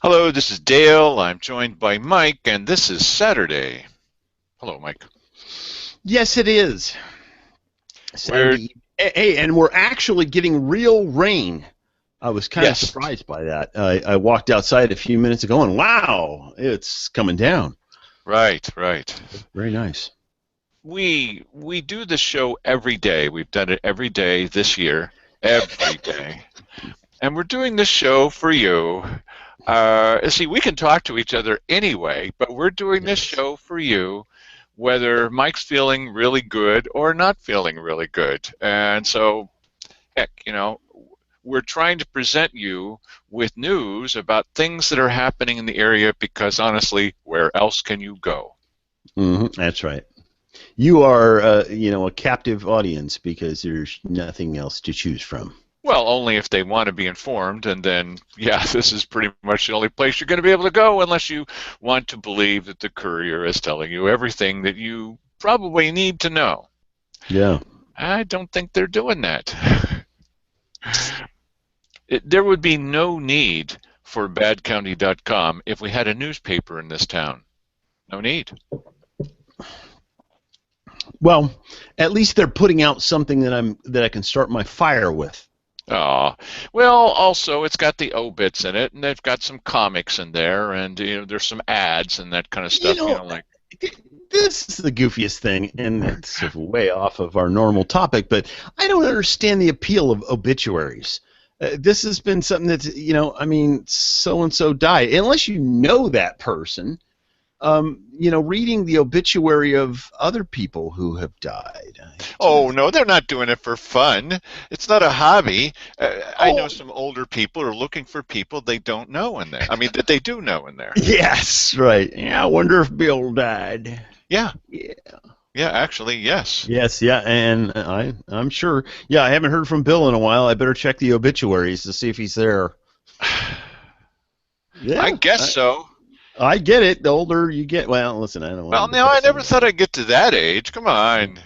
Hello, this is Dale. I'm joined by Mike, and this is Saturday. Hello, Mike. Yes, it is We're Saturday. Hey, and we're actually getting real rain. I was kind of yes, surprised by that. I walked outside a few minutes ago, and wow, it's coming down. right, right. Very nice. We do this show every day. We've done it every day this year, every day, and we're doing this show for you. See, we can talk to each other anyway, but we're doing this Yes. show for you, whether Mike's feeling really good or not feeling really good. And so, heck, we're trying to present you with news about things that are happening in the area because honestly, where else can you go? That's right. You are, a captive audience because there's nothing else to choose from. Well, only if they want to be informed, and then, yeah, this is pretty much the only place you're going to be able to go unless you want to believe that the courier is telling you everything that you probably need to know. Yeah. I don't think they're doing that. There would be no need for badcounty.com if we had a newspaper in this town. No need. Well, at least they're putting out something that I can start my fire with. Oh, well, also it's got the obits in it, and they've got some comics in there, and there's some ads and that kind of You stuff. know, Like, this is the goofiest thing, and it's way off of our normal topic, but I don't understand the appeal of obituaries. This has been something that's, so and so died. Unless you know that person, reading the obituary of other people who have died. oh no, they're not doing it for fun. It's not a hobby. I know Oh, some older people are looking for people they don't know in there. I mean, that they do know in there. yes, right. Yeah, I wonder if Bill died. Yeah, Yeah. yeah, actually, yes. Yes, yeah, and I'm sure. Yeah, I haven't heard from Bill in a while. I better check the obituaries to see if he's there. I Yeah, guess so. I get it. The older you get, well, listen, I don't want Well, to now I depress never anybody. thought I'd get to that age. Come on.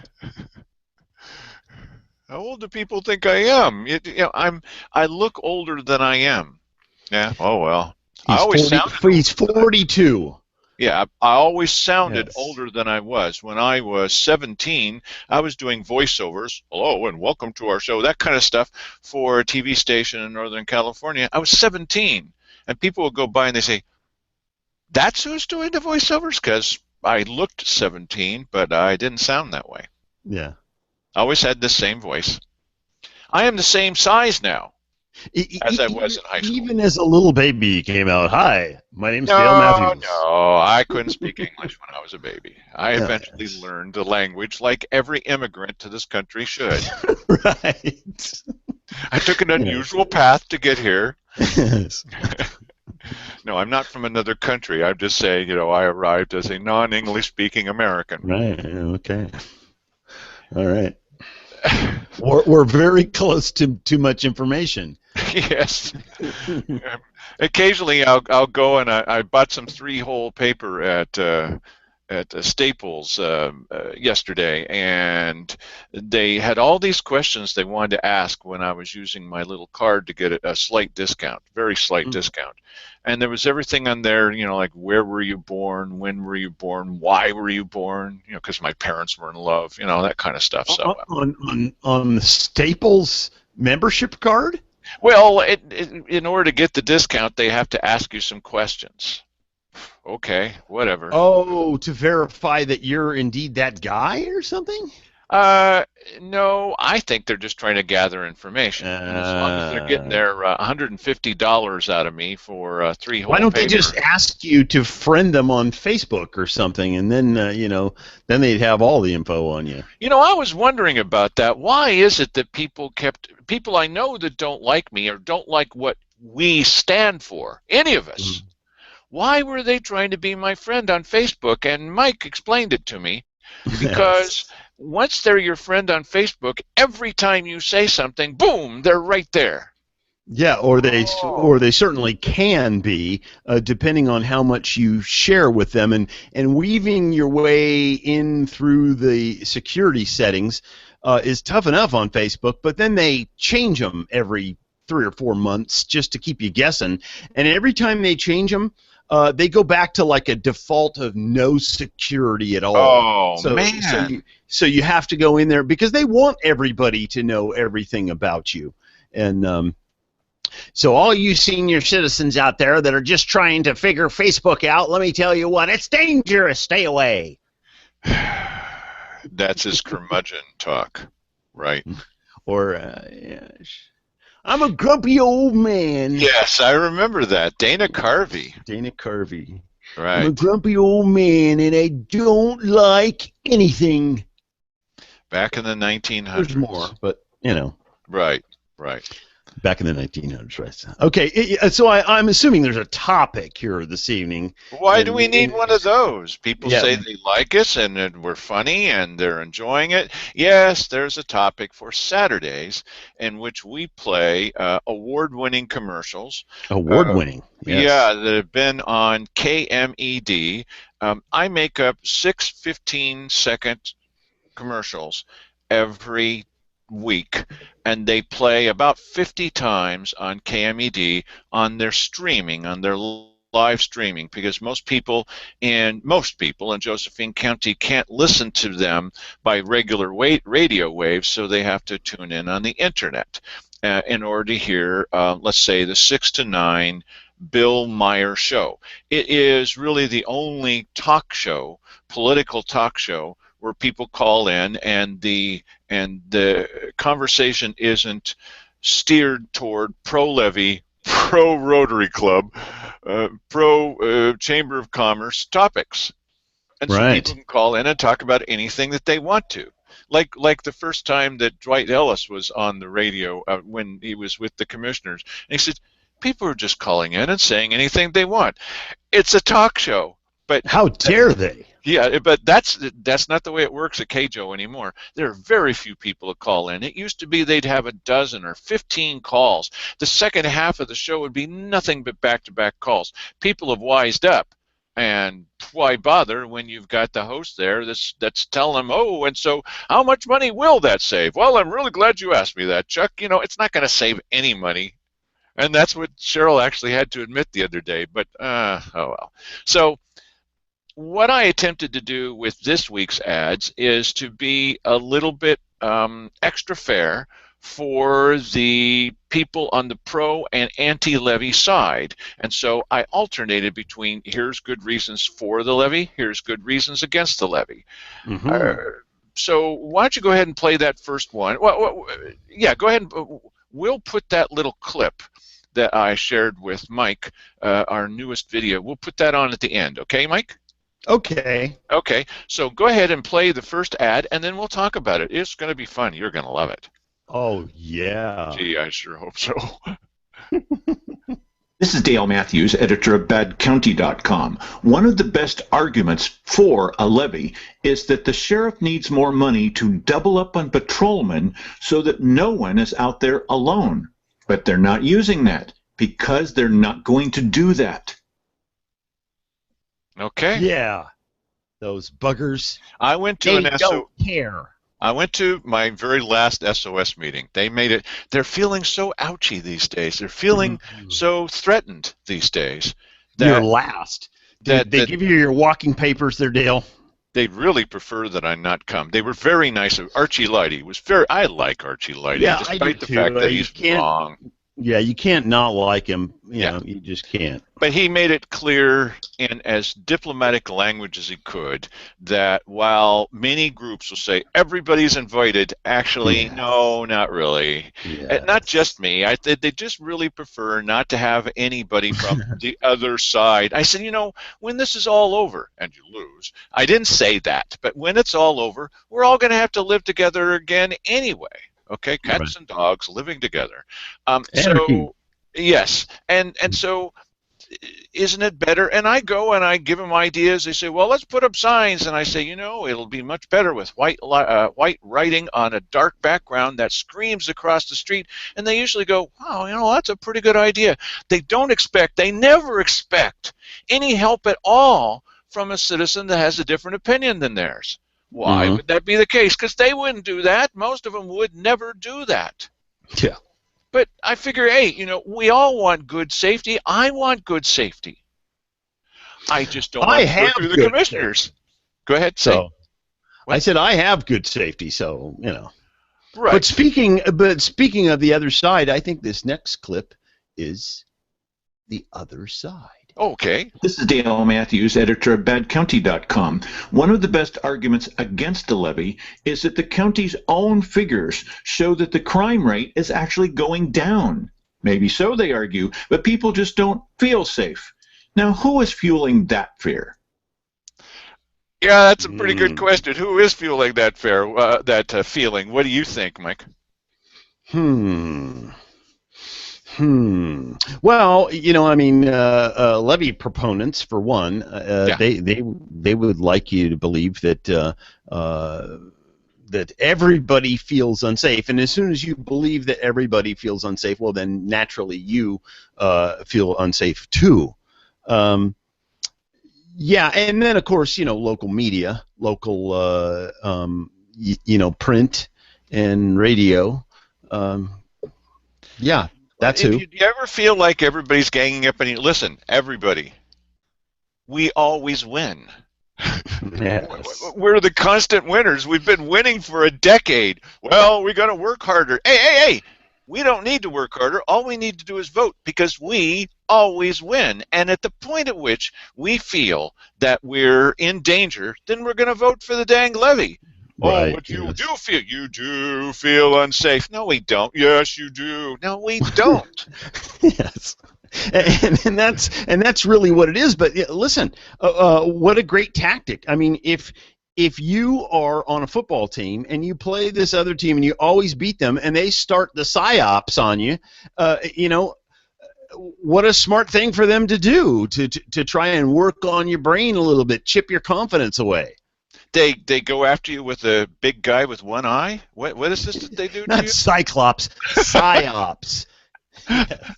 How old do people think I am? I look older than I am. Yeah. Oh well. I He's always 40. sounded He's older than I. 42. Yeah, I always sounded Yes. older than I was. When I was 17, I was doing voiceovers. Hello and welcome to our show. That kind of stuff for a TV station in Northern California. I was 17, and people would go by and they say, "That's who's doing the voiceovers?" Because I looked 17, but I didn't sound that way. Yeah. I always had the same voice. I am the same size now as I was Even, in high school. even as a little baby, he came out. Hi, my name's Dale No, Matthews. no, I couldn't speak English when I was a baby. I Oh, eventually yes. learned the language like every immigrant to this country should. Right. I took an Yes. unusual path to get here. Yes. No, I'm not from another country. I'm just saying, I arrived as a non-English speaking American. Right. Yeah, okay. All right. We're very close to too much information. Yes. Occasionally, I'll go and I bought some three-hole paper at Staples yesterday, and they had all these questions they wanted to ask when I was using my little card to get a slight discount, very slight Mm. discount. And there was everything on there, like where were you born, when were you born, why were you born, because my parents were in love, that kind of stuff. So, On the Staples membership card? well, in order to get the discount, they have to ask you some questions. Okay, whatever. Oh, to verify that you're indeed that guy or something? Uh, no, I think they're just trying to gather information. And as long as they're getting Uh, their $150 out of me for why three-hole don't they just paper. ask you to friend them on Facebook or something, and then then they'd have all the info on you. I was wondering about that. Why is it that people I know that don't like me or don't like what we stand for, any of us, Mm. why were they trying to be my friend on Facebook? And Mike explained it to me. Because Yes. once they're your friend on Facebook, every time you say something, boom, they're right there. Yeah, or Oh. they certainly can be, depending on how much you share with them, and weaving your way in through the security settings is tough enough on Facebook, but then they change them every 3 or 4 months just to keep you guessing. And every time they change them, they go back to like a default of no security at all. Oh, So you have to go in there because they want everybody to know everything about you. And so all you senior citizens out there that are just trying to figure Facebook out, let me tell you what, it's dangerous. Stay away. That's his curmudgeon talk, right? Or, I'm a grumpy old man. Yes, I remember that. Dana Carvey. Dana Carvey. Right. I'm a grumpy old man, and I don't like anything. Back in the 1900s. There's more, but, Right. Back in the 1900s, right? Okay, so I'm assuming there's a topic here this evening. Why do we need one of those? People Yeah. say they like us and we're funny and they're enjoying it. Yes, there's a topic for Saturdays in which we play award-winning commercials. Award-winning, yes. Yeah, that have been on KMED. I make up 6 15-second commercials every week, and they play about 50 times on KMED on their streaming, on their live streaming, because most people in Josephine County can't listen to them by regular radio waves, so they have to tune in on the internet in order to hear, let's say, the 6 to 9 Bill Meyer show. It is really the only talk show, political talk show, where people call in and the conversation isn't steered toward pro-levy, pro-Rotary Club, pro-Chamber of Commerce topics. And so Right. people can call in and talk about anything that they want to. Like the first time that Dwight Ellis was on the radio when he was with the commissioners. And he said, people are just calling in and saying anything they want. It's a talk show. But how dare they? Yeah, but that's not the way it works at KJO anymore. There are very few people that call in. It used to be they'd have a dozen or 15 calls. The second half of the show would be nothing but back-to-back calls. People have wised up, and why bother when you've got the host there that's telling them, oh, and so how much money will that save? Well, I'm really glad you asked me that, Chuck. It's not going to save any money. And that's what Cheryl actually had to admit the other day, but oh well. So what I attempted to do with this week's ads is to be a little bit extra fair for the people on the pro and anti-levy side. And so I alternated between here's good reasons for the levy, here's good reasons against the levy. Mm-hmm. So why don't you go ahead and play that first one? Well, yeah, go ahead. We'll put that little clip that I shared with Mike, our newest video. We'll put that on at the end. Okay, Mike? Okay. Okay, so go ahead and play the first ad, and then we'll talk about it. It's going to be fun. You're going to love it. Oh, yeah. Gee, I sure hope so. This is Dale Matthews, editor of BadCounty.com. One of the best arguments for a levy is that the sheriff needs more money to double up on patrolmen so that no one is out there alone. But they're not using that because they're not going to do that. Okay. Yeah. Those buggers. I went to They don't care. I went to my very last SOS meeting. They made it. They're feeling so ouchy these days. They're feeling so threatened these days. You're last. Did they give you your walking papers there, Dale? They'd really prefer that I not come. They were very nice. Archie Lighty was very. I like Archie Lighty, Yeah, despite I do the too. fact that You he's can't- wrong. Yeah, you can't not like him. Yeah. You just can't. But he made it clear in as diplomatic language as he could that while many groups will say everybody's invited, actually, no, not really. Yes. Not just me. They just really prefer not to have anybody from the other side. I said, when this is all over, and you lose, I didn't say that, but when it's all over, we're all going to have to live together again anyway. Okay, cats and dogs living together. So yes, and so isn't it better? And I go and I give them ideas. They say, well, let's put up signs, and I say, it'll be much better with white writing on a dark background that screams across the street. And they usually go, wow, that's a pretty good idea. They never expect any help at all from a citizen that has a different opinion than theirs. Why would that be the case? Because they wouldn't do that. Most of them would never do that. Yeah. But I figure, hey, we all want good safety. I want good safety. I just don't I want it to go through have the good safety. commissioners. Go ahead, say. So I What? said I have good safety, so But Right. speaking of the other side, I think this next clip is the other side. Okay. This is Dale Matthews, editor of badcounty.com. One of the best arguments against a levy is that the county's own figures show that the crime rate is actually going down. Maybe so, they argue, but people just don't feel safe. Now, who is fueling that fear? Yeah, that's a pretty good question. Who is fueling that feeling? What do you think, Mike? Well, levy proponents, for one, Yeah. they would like you to believe that that everybody feels unsafe, and as soon as you believe that everybody feels unsafe, well, then naturally you feel unsafe too. Yeah, and then of course, local media, local, print and radio. Yeah, that's Do who. you ever feel like everybody's ganging up on you? Listen, everybody, we always win. Yes. We're the constant winners. We've been winning for a decade. Well, we got to work harder. Hey. We don't need to work harder. All we need to do is vote because we always win. And at the point at which we feel that we're in danger, then we're going to vote for the dang levy. Oh, Right. but you Yes. do feel, unsafe. No, we don't. Yes, you do. No, we don't. Yes. And that's really what it is. But listen, what a great tactic. I mean, if you are on a football team and you play this other team and you always beat them and they start the psyops on you, what a smart thing for them to do to try and work on your brain a little bit, chip your confidence away. They go after you with a big guy with one eye? What is this that they do to Not you? Cyclops, psyops. Yes.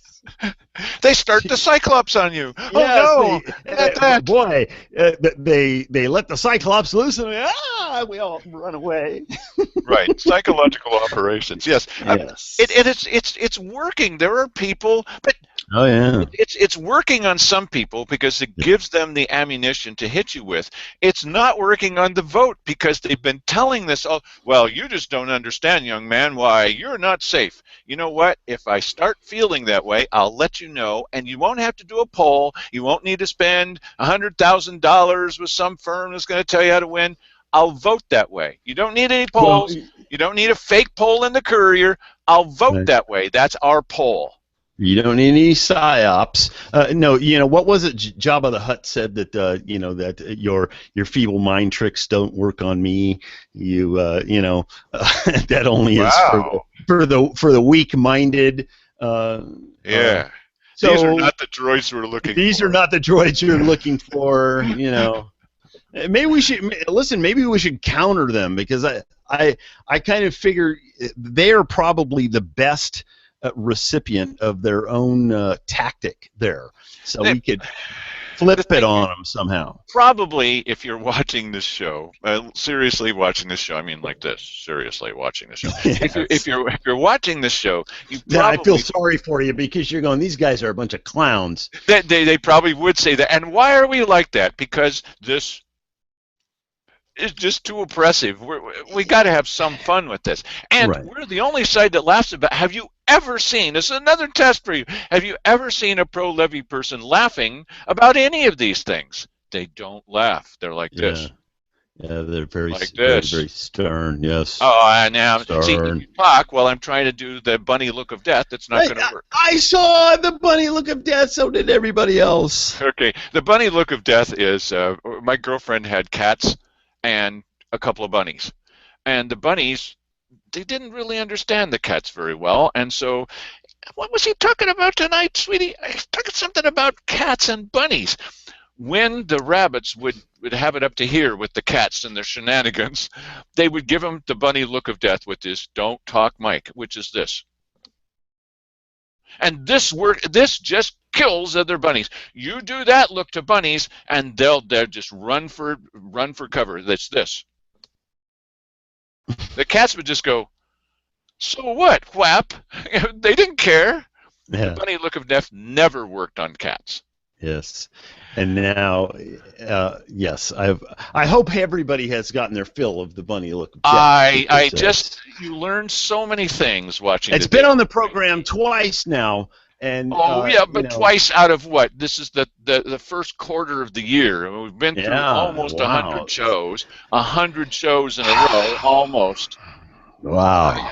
They start the Cyclops on you. Yes, Oh no! Not that. Boy, they let the Cyclops loose and we all run away. Right, psychological operations. Yes, Yes. it's working. There are people, but Oh yeah. it's working on some people because it gives them the ammunition to hit you with. It's not working on the vote because they've been telling this. Oh, well, you just don't understand, young man. Why, you're not safe. You know what? If I start feeling that way, I'll let you know, and you won't have to do a poll. You won't need to spend $100,000 with some firm that's going to tell you how to win. I'll vote that way. You don't need any polls. You don't need a fake poll in the Courier. I'll vote that way. That's our poll. You don't need any psyops. No, what was it? Jabba the Hutt said that that your feeble mind tricks don't work on me. That only is for the weak-minded. Yeah. So these are not the droids we're looking for. These are not the droids you're looking for. Maybe we should listen. Maybe we should counter them because I kind of figure they are probably the best recipient of their own tactic there, so we could flip it on them somehow. Probably, if you're watching this show, seriously watching this show, I mean like this, seriously watching this show. Yes. If you're watching this show, you probably, I feel sorry for you because you're going, these guys are a bunch of clowns. They probably would say that. And why are we like that? Because this is just too oppressive. We got to have some fun with this. And we're the only side that laughs about. Have you ever seen, this is another test for you, have you ever seen a pro-levy person laughing about any of these things? They don't laugh. They're like this. Yeah, they're very, like very, very stern, yes. Oh, now, see, if you talk while I'm trying to do the bunny look of death, it's not going to work. I saw the bunny look of death, so did everybody else. Okay, the bunny look of death is, my girlfriend had cats and a couple of bunnies. And the bunnies, they didn't really understand the cats very well, and so, what was he talking about tonight, sweetie? He's talking something about cats and bunnies. When the rabbits would have it up to here with the cats and their shenanigans, they would give them the bunny look of death with this "don't talk Mike," which is this. And this just kills other bunnies. You do that look to bunnies, and they'll just run for cover. That's this. The cats would just go, So what, Whap? They didn't care. The Yeah. bunny look of death never worked on cats. Yes. And now, yes, I hope everybody has gotten their fill of the bunny look of death I because just, you learn so many things watching it's the been Daily on the Crane. program twice now, and Oh yeah, but twice out of what? This is the first quarter of the year. I mean, we've been through yeah, almost a wow, hundred shows, 100 shows in a row, almost. wow.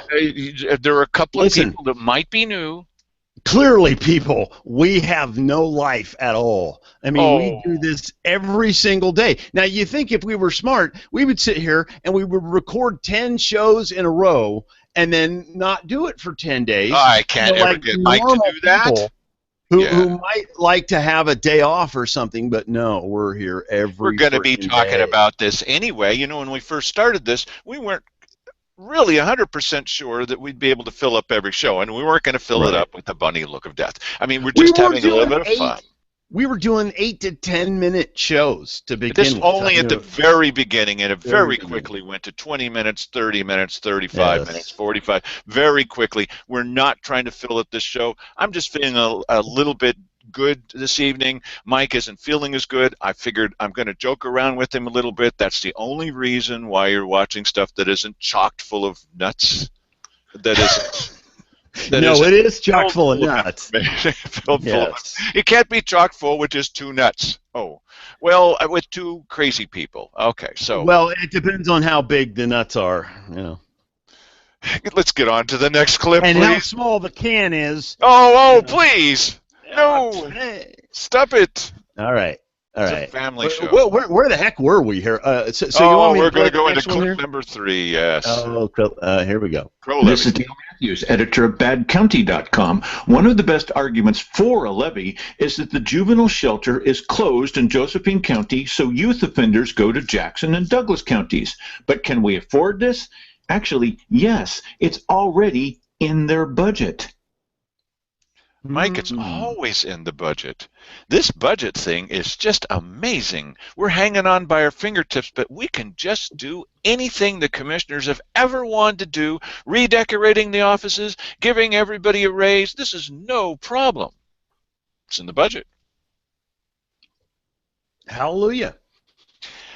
There are a couple of Listen, people that might be new. clearly, people, we have no life at all. I mean, we Oh, do this every single day. Now, you think if we were smart, we would sit here and we would record 10 shows in a row and then not do it for 10 days, I can't ever like get Mike to normal do that. people who, Yeah. who might like to have a day off or something, but no, we're here We're every going to be freaking talking day. about this anyway. You know, when we first started this, we weren't really 100% sure that we'd be able to fill up every show, and we weren't going to fill it Right. up with the bunny look of death. I mean, we're We just were having a little doing bit of fun. we were doing 8 to 10 minute shows to This begin with. only at the very beginning, and it Very very beginning. quickly went to 20 minutes, 30 minutes, 35 minutes, Yes. 45, very quickly. We're not trying to fill up this show. I'm just feeling a little bit good this evening. Mike isn't feeling as good. I figured I'm going to joke around with him a little bit. That's the only reason why you're watching stuff that isn't chocked full of nuts. That isn't. No, it is chock filled full of full nuts. filled full of, Yes. it can't be chock full with just two nuts. Oh, well, with two crazy people. Okay, so Well, it depends on how big the nuts are, you know, let's get on to the next clip, and how please. small the can is. Oh, You know. please. No, Hey. stop it. All right. All It's a right. family show. Where the heck were we here? So you want me We're to play going to go the into next one here? clip number 3, yes. Oh, here we go. Crow This levy. is Dale Matthews, editor of BadCounty.com. One of the best arguments for a levy is that the juvenile shelter is closed in Josephine County, so youth offenders go to Jackson and Douglas counties. But can we afford this? Actually, yes, it's already in their budget. Mike, it's always in the budget. This budget thing is just amazing. We're hanging on by our fingertips, but we can just do anything the commissioners have ever wanted to do, redecorating the offices, giving everybody a raise. This is no problem. It's in the budget. Hallelujah.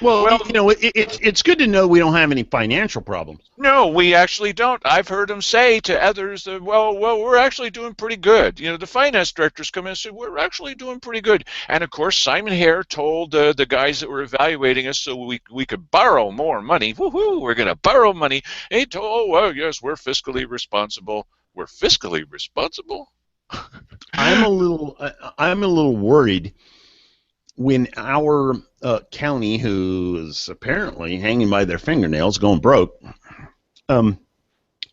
Well, Well, you know, it's good to know we don't have any financial problems. no, we actually don't. I've heard them say to others, well, we're actually doing pretty good. You know, the finance directors come in and say, we're actually doing pretty good. And of course, Simon Hare told the guys that were evaluating us so we could borrow more money. Woohoo, we're going to borrow money. And he told, oh, well, yes, we're fiscally responsible. We're fiscally responsible? I'm a little worried when our county, who is apparently hanging by their fingernails, going broke.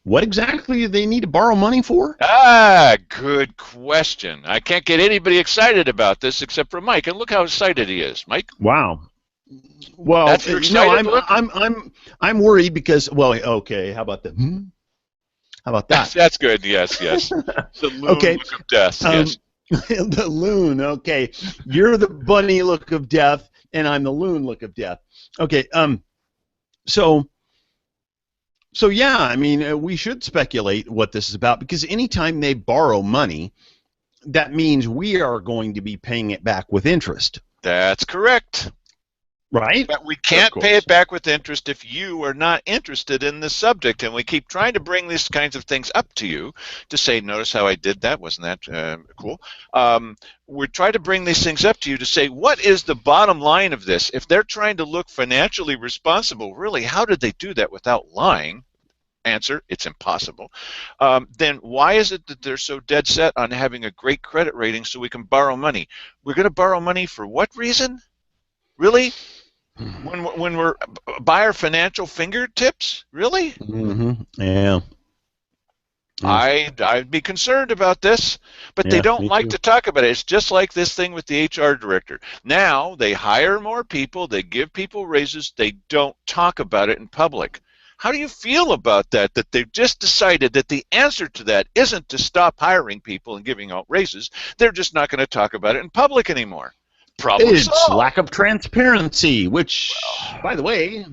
What exactly do they need to borrow money for? Ah, good question. I can't get anybody excited about this except for Mike. And look how excited he is. Mike? Wow. Well, That's your no, excited look? I'm worried because, well, okay, how about that? How about that? That's good. Yes, yes. The loon Okay. look of death. Yes. The loon. Okay, you're the bunny look of death, and I'm the loon look of death. Okay. So yeah, I mean, we should speculate what this is about because anytime they borrow money, that means we are going to be paying it back with interest, That's correct. right? But we can't Of pay course. it back with interest if you are not interested in the subject. And we keep trying to bring these kinds of things up to you to say, notice how I did that? Wasn't that cool? We try to bring these things up to you to say, what is the bottom line of this? If they're trying to look financially responsible, really, how did they do that without lying? Answer, it's impossible. Then why is it that they're so dead set on having a great credit rating so we can borrow money? We're going to borrow money for what reason? Really? When we're by our financial fingertips? Really? Mm-hmm. Yeah. I'd be concerned about this, but they Yeah, don't me like too. to talk about it. It's just like this thing with the HR director. Now they hire more people, they give people raises, they don't talk about it in public. How do you feel about that? That they've just decided that the answer to that isn't to stop hiring people and giving out raises. They're just not going to talk about it in public anymore. Problem It's solved. lack of transparency, which, by the way,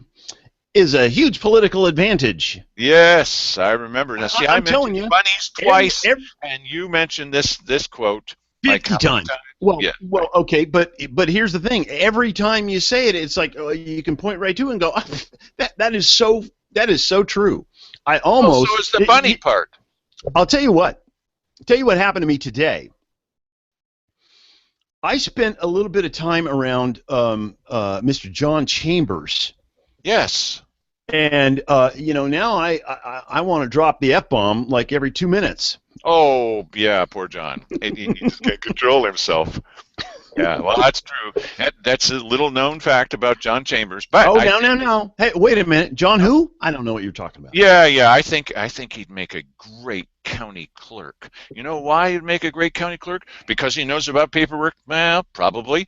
is a huge political advantage. Yes, I remember. Now, see, I I'm telling mentioned you, bunnies every, twice, every and you mentioned this quote like 50 how many times. times? Well, Yeah. well, okay, but here's the thing. Every time you say it, it's like you can point right to it and go, that is so true. I Well, so almost. is the bunny part. I'll tell you what. Tell you what happened to me today. I spent a little bit of time around Mr. John Chambers, Yes. and now I want to drop the F bomb like every 2 minutes. Oh, yeah, poor John. He just can't control himself. Yeah, well, that's true. That's a little known fact about John Chambers. But Oh, no. Hey, wait a minute. John who? I don't know what you're talking about. yeah, I think he'd make a great county clerk. You know why he'd make a great county clerk? Because he knows about paperwork? Well, probably.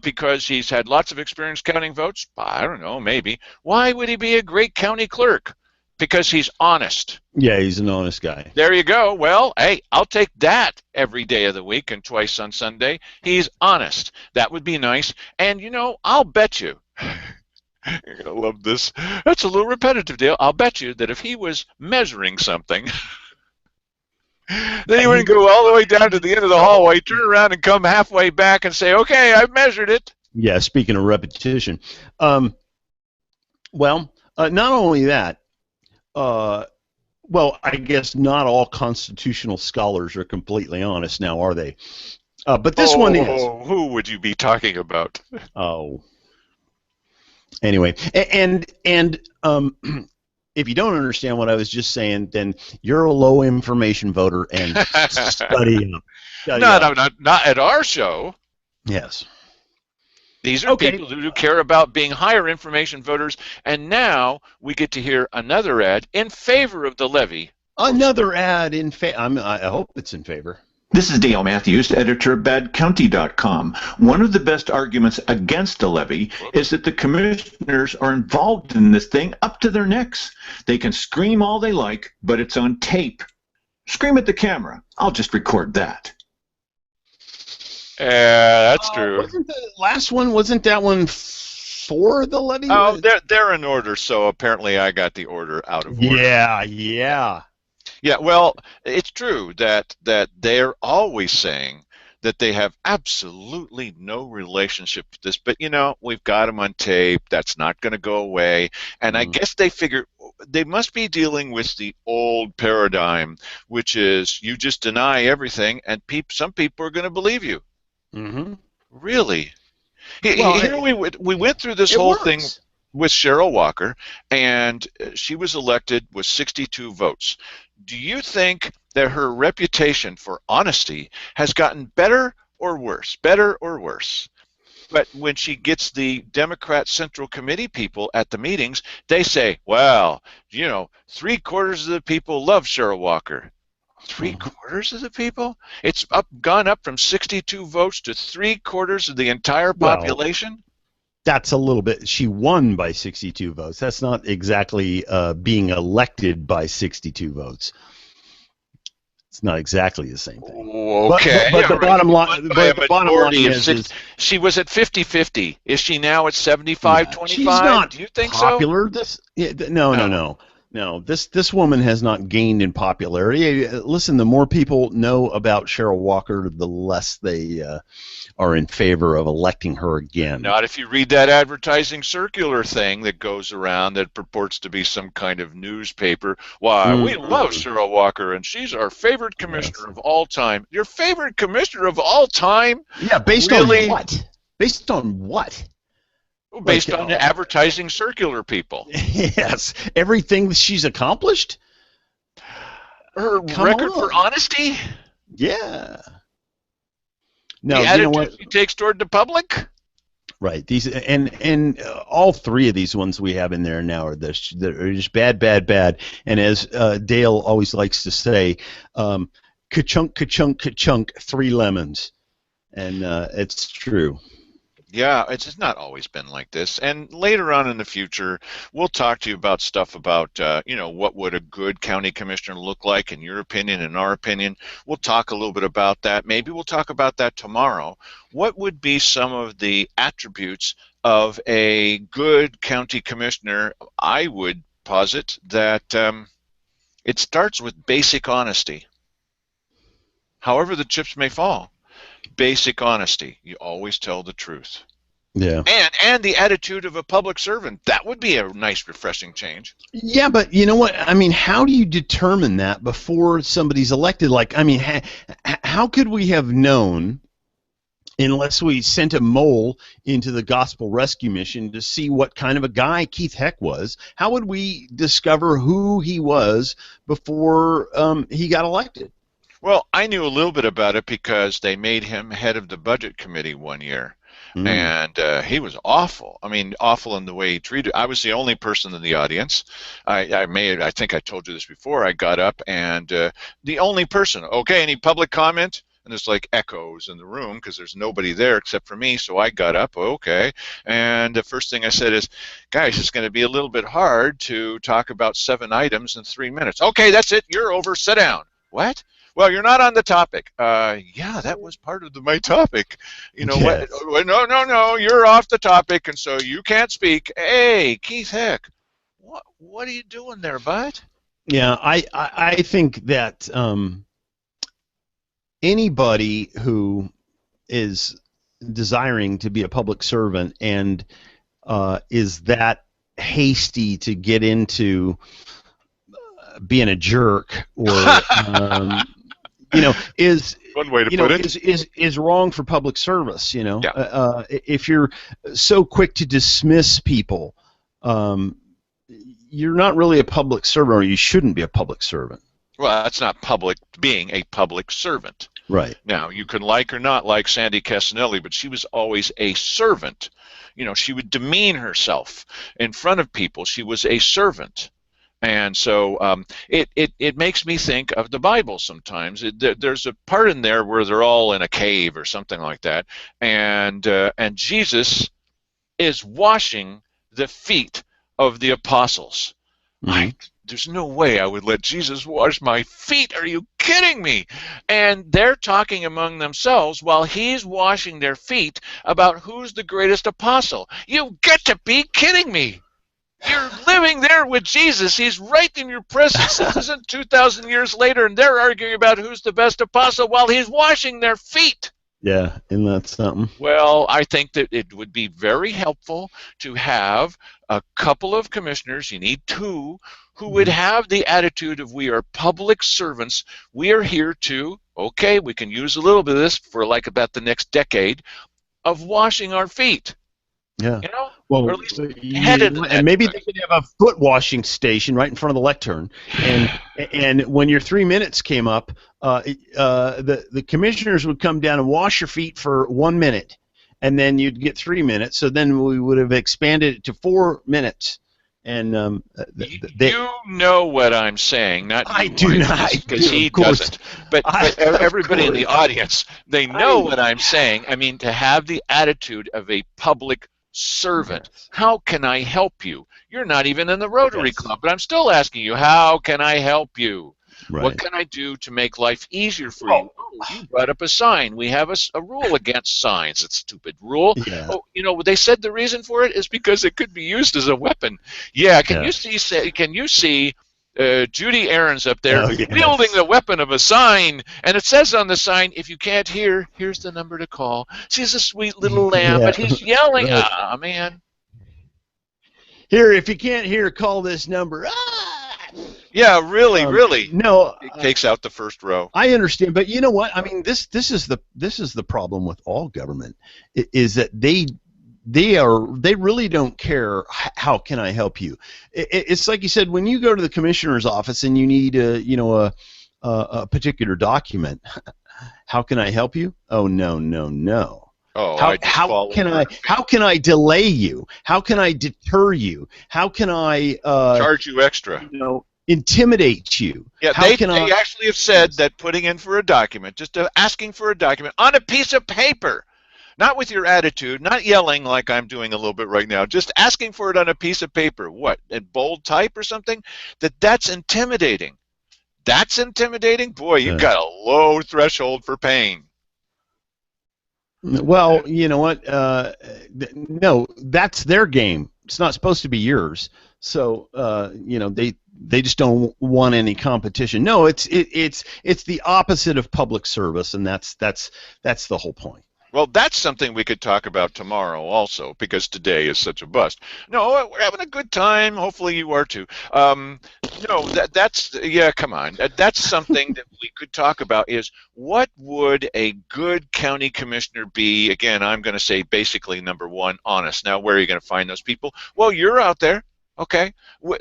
Because he's had lots of experience counting votes? I don't know, maybe. Why would he be a great county clerk? Because he's honest. Yeah, he's an honest guy. There you go. Well, hey, I'll take that every day of the week and twice on Sunday. He's honest. That would be nice. And, I'll bet you. You're going to love this. That's a little repetitive, Dale. I'll bet you that if he was measuring something, then he wouldn't go all the way down to the end of the hallway, turn around and come halfway back and say, okay, I've measured it. Yeah, speaking of repetition. Not only that, I guess not all constitutional scholars are completely honest now, are they? But this one is. Who would you be talking about? Oh. Anyway, and if you don't understand what I was just saying, then you're a low information voter and study up. Not at our show. Yes. These are people who care about being higher information voters, and now we get to hear another ad in favor of the levy. Another ad in favor. I hope it's in favor. This is Dale Matthews, editor of badcounty.com. One of the best arguments against a levy is that the commissioners are involved in this thing up to their necks. They can scream all they like, but it's on tape. Scream at the camera. I'll just record that. Yeah, that's true. Wasn't the last one, wasn't that one for the levy? Oh, they're in order, so apparently I got the order out of order. Yeah. Yeah, well, it's true that they're always saying that they have absolutely no relationship with this, but we've got them on tape. That's not going to go away, and I guess they figure they must be dealing with the old paradigm, which is you just deny everything, and some people are going to believe you. Mm-hmm. Really? Here we went through this whole thing with Cheryl Walker, and she was elected with 62 votes. Do you think that her reputation for honesty has gotten better or worse? Better or worse? But when she gets the Democrat Central Committee people at the meetings, they say, well, 3/4 of the people love Cheryl Walker. 3/4 of the people? It's gone up from 62 votes to 3/4 of the entire population? That's a little bit. She won by 62 votes. That's not exactly being elected by 62 votes. It's not exactly the same thing. Okay. But the bottom line is she was at 50-50. Is she now at 75-25? She's not Do you think popular. so? No. This woman has not gained in popularity. Listen, the more people know about Cheryl Walker, the less they are in favor of electing her again. Not if you read that advertising circular thing that goes around that purports to be some kind of newspaper. Why, we love Cheryl Walker, and she's our favorite commissioner of all time. Your favorite commissioner of all time? Yeah, based on what? Based on what? Based on the advertising circular people. Yes. Everything that she's accomplished? Her record for honesty? Yeah. No, the attitude she takes toward the public? Right. These and all three of these ones we have in there now are they're just bad. And as Dale always likes to say, ka-chunk, ka-chunk, ka-chunk, 3 lemons. And it's true. Yeah, it's just not always been like this. And later on in the future, we'll talk to you about stuff about, what would a good county commissioner look like in your opinion, in our opinion. We'll talk a little bit about that. Maybe we'll talk about that tomorrow. What would be some of the attributes of a good county commissioner, I would posit that it starts with basic honesty. However the chips may fall, basic honesty. You always tell the truth. Yeah. And the attitude of a public servant. That would be a nice, refreshing change. Yeah, but you know what? I mean, how do you determine that before somebody's elected? Like, I mean, how could we have known unless we sent a mole into the Gospel Rescue Mission to see what kind of a guy Keith Heck was? How would we discover who he was before he got elected? Well, I knew a little bit about it because they made him head of the budget committee one year. And he was awful. I mean, awful in the way he treated. I was the only person in the audience. I think I told you this before. I got up and the only person. Okay, any public comment? And there's like echoes in the room because there's nobody there except for me. So I got up. Okay, and the first thing I said is, guys, it's going to be a little bit hard to talk about 7 items in 3 minutes. Okay, that's it. You're over. Sit down. What? Well, you're not on the topic. Yeah, that was part of my topic. You know Yes. what? No, you're off the topic, and so you can't speak. Hey, Keith Heck, what are you doing there, bud? Yeah, I think that anybody who is desiring to be a public servant and is that hasty to get into being a jerk or is One way to put it. is wrong for public service. Yeah. If you're so quick to dismiss people, you're not really a public servant, or you shouldn't be a public servant. Well, that's not being a public servant. Right. Now, you can like or not like Sandy Casanelli, but she was always a servant. She would demean herself in front of people. She was a servant. And so it makes me think of the Bible sometimes. There's a part in there where they're all in a cave or something like that, and Mm-hmm. Jesus is washing the feet of the apostles. There's no way I would let Jesus wash my feet. Are you kidding me? And they're talking among themselves while he's washing their feet about who's the greatest apostle. You get to be kidding me. You're living there with Jesus. He's right in your presence. This isn't 2,000 years later, and they're arguing about who's the best apostle while he's washing their feet. Yeah, isn't that something? Well, I think that it would be very helpful to have a couple of commissioners, you need 2, who would have the attitude of, we are public servants. We are here to, okay, we can use a little bit of this for like about the next decade, of washing our feet. Yeah. Or at least headed in that and maybe direction. they could have a foot washing station right in front of the lectern. And when your 3 minutes came up, the commissioners would come down and wash your feet for 1 minute, and then you'd get 3 minutes. So then we would have expanded it to 4 minutes. And you know what I'm saying, not you, I do not, because he of course. doesn't. But everybody in the audience, they know what I'm saying. I mean, to have the attitude of a public servant. How can I help you? You're not even in the Rotary Club, but I'm still asking you, how can I help you? Right. What can I do to make life easier for you? Oh, you brought up a sign. We have a rule against signs. It's a stupid rule. Yeah. Oh, they said the reason for it is because it could be used as a weapon. Yeah. Can you see Judy Aarons up there wielding the weapon of a sign, and it says on the sign, if you can't hear, here's the number to call. She's a sweet little lamb, but he's yelling, Right. Man. Here, if you can't hear, call this number. Yeah, really. No, It takes out the first row. I understand, but you know what? I mean, this is the problem with all government, is that they really don't care. How can I help you? It's like you said, when you go to the commissioner's office and you need a particular document. How can I help you? Oh, no. Oh, how can I delay you? How can I deter you? How can I charge you extra? Intimidate you? Yeah, they actually have said that putting in for a document, just asking for a document on a piece of paper, not with your attitude, not yelling like I'm doing a little bit right now, just asking for it on a piece of paper. What, in bold type or something? That's intimidating. That's intimidating? Boy, you've got a low threshold for pain. Well, you know what? No, that's their game. It's not supposed to be yours. So, they just don't want any competition. No, it's the opposite of public service, and that's the whole point. Well, that's something we could talk about tomorrow also, because today is such a bust. No, we're having a good time. Hopefully you are too. No, that's, yeah, come on. That's something that we could talk about is what would a good county commissioner be? Again, I'm going to say basically number one, honest. Now, where are you going to find those people? Well, you're out there. Okay,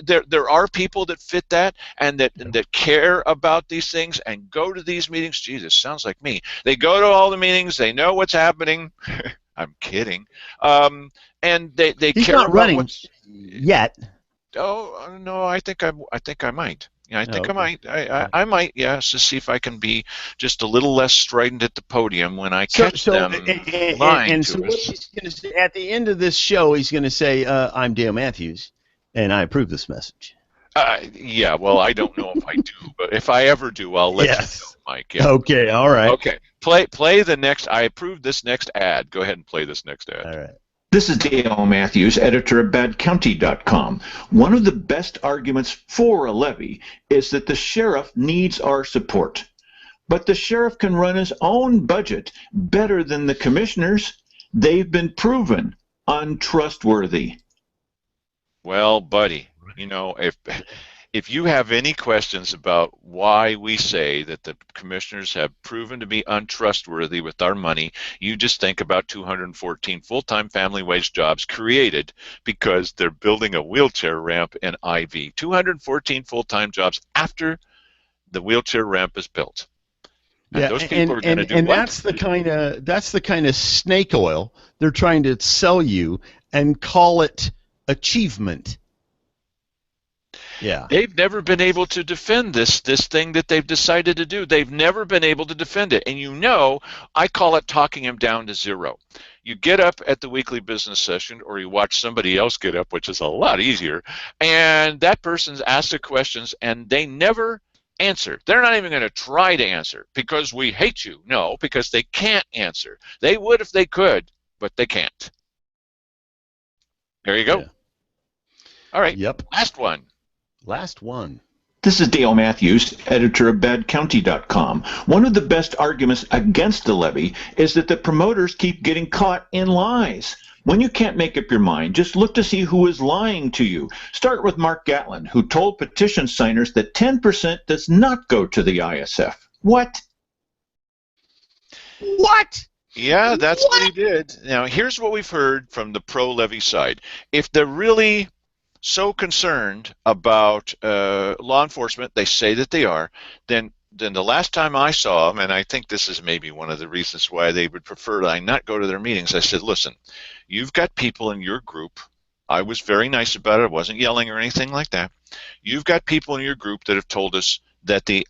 there are people that fit that and that care about these things and go to these meetings. Jesus, sounds like me. They go to all the meetings. They know what's happening. I'm kidding. And they He's care not about running what's. yet. Oh no, I think I might. Yeah, I Oh, think I okay. might. I might. Yes, to see if I can be just a little less strident at the podium when I So, catch so, them lying so to what us. he's going to say at the end of this show, he's going to say, "I'm Dale Matthews, and I approve this message." Yeah, well, I don't know if I do, but if I ever do, I'll let you know, Yes. Mike. Yeah. Okay. All right. Okay. Play the next. I approve this next ad. Go ahead and play this next ad. All right. This is Dale Matthews, editor of badcounty.com. One of the best arguments for a levy is that the sheriff needs our support. But the sheriff can run his own budget better than the commissioners. They've been proven untrustworthy. Well, buddy, if you have any questions about why we say that the commissioners have proven to be untrustworthy with our money, you just think about 214 full-time family wage jobs created because they're building a wheelchair ramp in IV. 214 full-time jobs after the wheelchair ramp is built. And Yeah, those people are going to do and what? that's the kind of snake oil they're trying to sell you and call it achievement. Yeah. They've never been able to defend this thing that they've decided to do. They've never been able to defend it. And I call it talking him down to zero. You get up at the weekly business session or you watch somebody else get up, which is a lot easier, and that person's asked the questions and they never answer. They're not even going to try to answer because we hate you. No, because they can't answer. They would if they could, but they can't. There you go. Yeah. All right. Yep. Last one. Last one. This is Dale Matthews, editor of badcounty.com. One of the best arguments against the levy is that the promoters keep getting caught in lies. When you can't make up your mind, just look to see who is lying to you. Start with Mark Gatlin, who told petition signers that 10% does not go to the ISF. What? What? Yeah, that's what he did. Now, here's what we've heard from the pro-levy side. If they're really so concerned about law enforcement, they say that they are, then the last time I saw them, and I think this is maybe one of the reasons why they would prefer that I not go to their meetings, I said, listen, you've got people in your group. I was very nice about it. I wasn't yelling or anything like that. You've got people in your group that have told us that the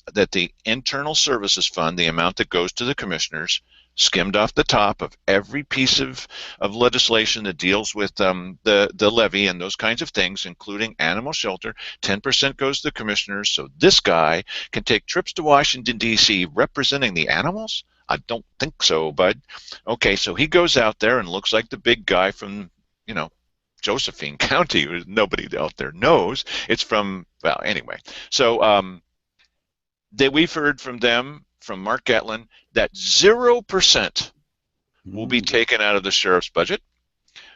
internal services fund, the amount that goes to the commissioners, skimmed off the top of every piece of legislation that deals with the levy and those kinds of things, including animal shelter. 10% goes to the commissioners, so this guy can take trips to Washington, D.C. representing the animals? I don't think so, bud. Okay, so he goes out there and looks like the big guy from, Josephine County, who nobody out there knows. It's from, well, anyway. So we've heard from them, from Mark Gatlin, that 0% will be taken out of the sheriff's budget.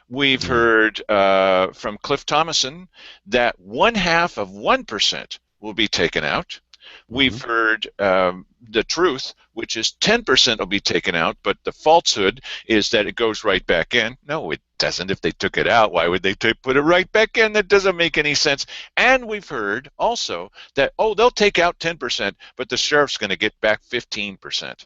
We've heard from Cliff Thomason that 1/2 of 1% will be taken out. We've heard the truth, which is 10% will be taken out, but the falsehood is that it goes right back in. No, it doesn't. If they took it out, why would they put it right back in? That doesn't make any sense. And we've heard also that, they'll take out 10%, but the sheriff's going to get back 15%.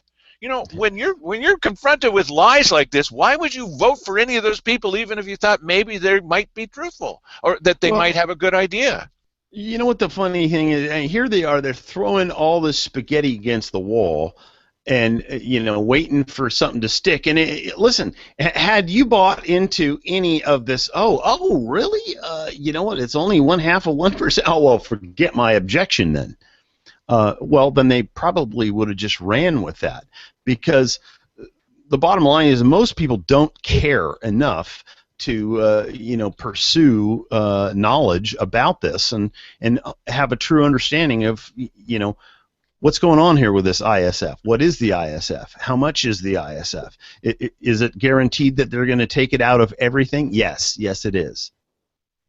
When you're confronted with lies like this, why would you vote for any of those people, even if you thought maybe they might be truthful or that they might have a good idea? You know what the funny thing is? And here they are. They're throwing all this spaghetti against the wall, and waiting for something to stick. And listen, had you bought into any of this? Oh, really? You know what? It's only 1/2 of 1%. Oh, well, forget my objection then. Well, then they probably would have just ran with that, because the bottom line is most people don't care enough to pursue knowledge about this and have a true understanding of what's going on here with this ISF. What is the ISF? How much is the ISF? Is it guaranteed that they're going to take it out of everything? Yes, it is.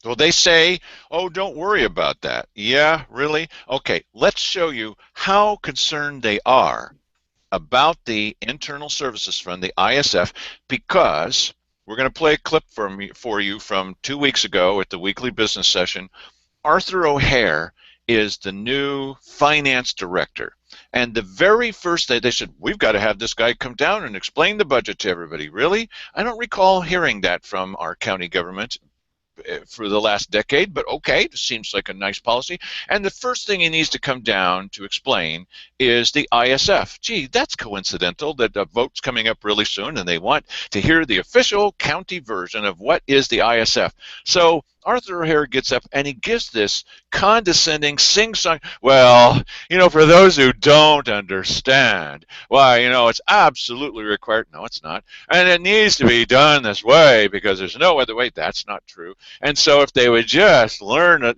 Well, they say, oh, don't worry about that. Yeah, really? Okay, let's show you how concerned they are about the Internal Services Fund, the ISF, because we're going to play a clip for you from 2 weeks ago at the weekly business session. Arthur O'Hare is the new finance director. And the very first day they said, we've got to have this guy come down and explain the budget to everybody. Really? I don't recall hearing that from our county government for the last decade, but okay, it seems like a nice policy. And the first thing he needs to come down to explain is the ISF. Gee, that's coincidental that a vote's coming up really soon and they want to hear the official county version of what is the ISF. So Arthur O'Hare gets up and he gives this condescending sing-song, well, for those who don't understand, why, it's absolutely required. No, it's not. And it needs to be done this way because there's no other way. That's not true. And so if they would just learn it,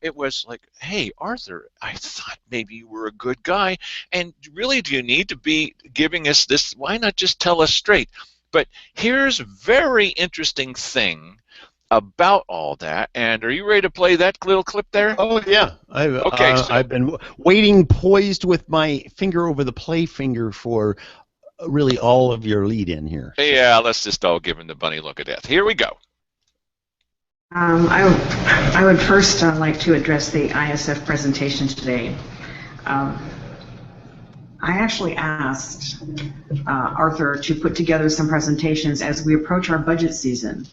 it was like, hey, Arthur, I thought maybe you were a good guy. And really, do you need to be giving us this? Why not just tell us straight? But here's a very interesting thing about all that. And are you ready to play that little clip there? Oh, yeah. I've been waiting poised with my finger over the play finger for really all of your lead in here. Yeah, let's just all give him the bunny look of death. Here we go. I would first like to address the ISF presentation today. I actually asked Arthur to put together some presentations as we approach our budget season.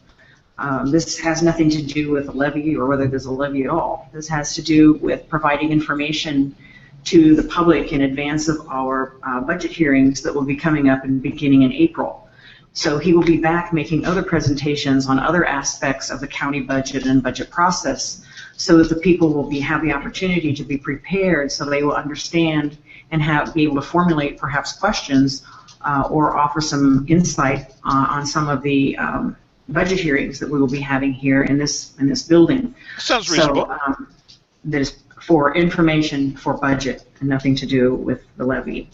This has nothing to do with a levy or whether there's a levy at all. This has to do with providing information to the public in advance of our budget hearings that will be coming up and beginning in April. So he will be back making other presentations on other aspects of the county budget and budget process so that the people will have the opportunity to be prepared so they will understand and be able to formulate perhaps questions or offer some insight on some of the budget hearings that we will be having here in this building. Sounds reasonable. So that is for information for budget and nothing to do with the levy.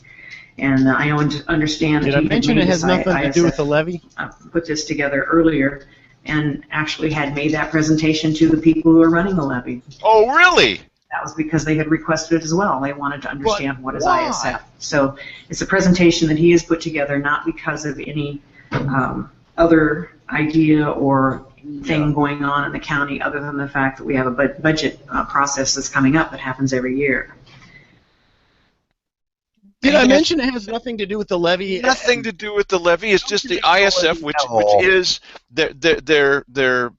And I understand that Did I mention it has nothing to do with the levy? Put this together earlier and actually had made that presentation to the people who are running the levy. Oh, really? That was because they had requested it as well. They wanted to understand what is ISF. So it's a presentation that he has put together not because of any other idea or thing going on in the county other than the fact that we have a budget process that's coming up that happens every year. Did I mention it has nothing to do with the levy? Nothing to do with the levy. It's just the ISF, which is their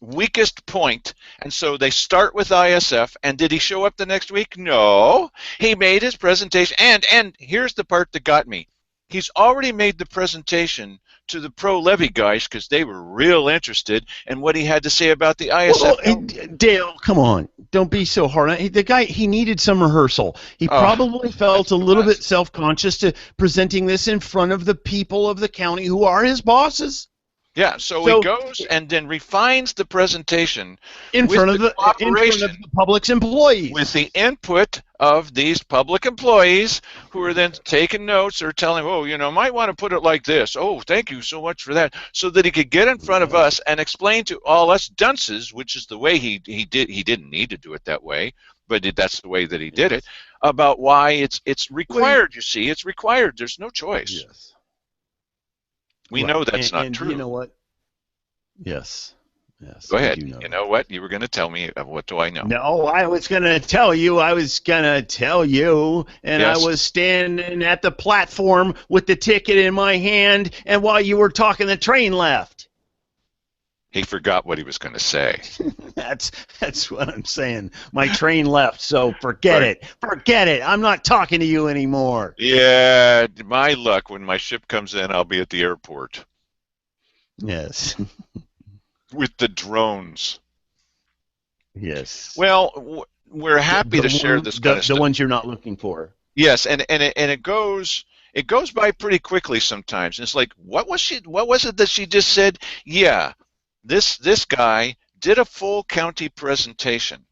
weakest point. And so they start with ISF. And did he show up the next week? No. He made his presentation. And here's the part that got me. He's already made the presentation to the pro-levy guys because they were real interested in what he had to say about the ISF. Well, Dale, come on. Don't be so hard. The guy, he needed some rehearsal. He probably felt a little bit self-conscious to presenting this in front of the people of the county who are his bosses. Yeah, so he goes and then refines the presentation in front of the public's employees. With the input of these public employees who are then taking notes or telling, oh, might want to put it like this. Oh, thank you so much for that. So that he could get in front of us and explain to all us dunces, which is the way he did. He didn't need to do it that way, but that's the way that he did it, about why it's required, you see. It's required. There's no choice. Yes. We know that's not true. You know what? Yes. Go ahead. You know what? You were going to tell me. What do I know? No, I was going to tell you. And yes. I was standing at the platform with the ticket in my hand, and while you were talking, the train left. He forgot what he was going to say. That's what I'm saying. My train left, so forget it. Forget it. I'm not talking to you anymore. Yeah, my luck. When my ship comes in, I'll be at the airport. Yes. With the drones. Yes. Well, we're happy to share this kind of stuff. The ones you're not looking for. Yes, and it goes It goes by pretty quickly sometimes. And it's like, what was it that she just said? Yeah, this guy did a full county presentation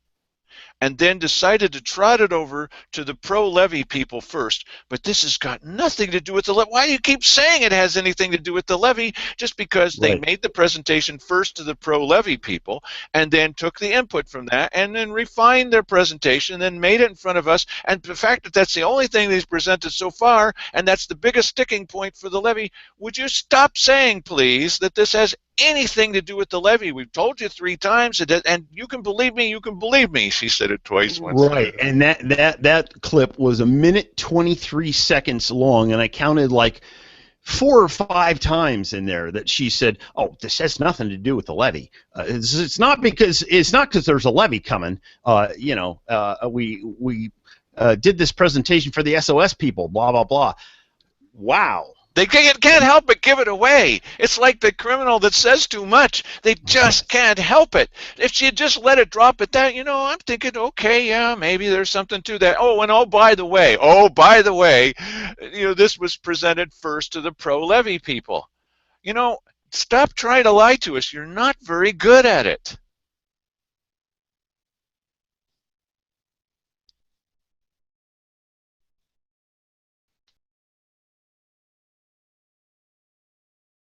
and then decided to trot it over to the pro-levy people first. But this has got nothing to do with the levy. Why do you keep saying it has anything to do with the levy? Just because they Right. made the presentation first to the pro-levy people and then took the input from that and then refined their presentation and then made it in front of us. And the fact that that's the only thing they've presented so far, and that's the biggest sticking point for the levy, would you stop saying, please, that this has anything to do with the levy? We've told you 3 times, and you can believe me, she said it twice once. Right, and that clip was 1 minute 23 seconds long, and I counted like 4 or 5 times in there that she said, "Oh, this has nothing to do with the levy. It's not because there's a levy coming. We did this presentation for the SOS people. Blah blah blah." Wow. They can't help but give it away. It's like the criminal that says too much. They just can't help it. If she had just let it drop at that, I'm thinking, okay, yeah, maybe there's something to that. Oh, and by the way, this was presented first to the pro-levy people. Stop trying to lie to us. You're not very good at it.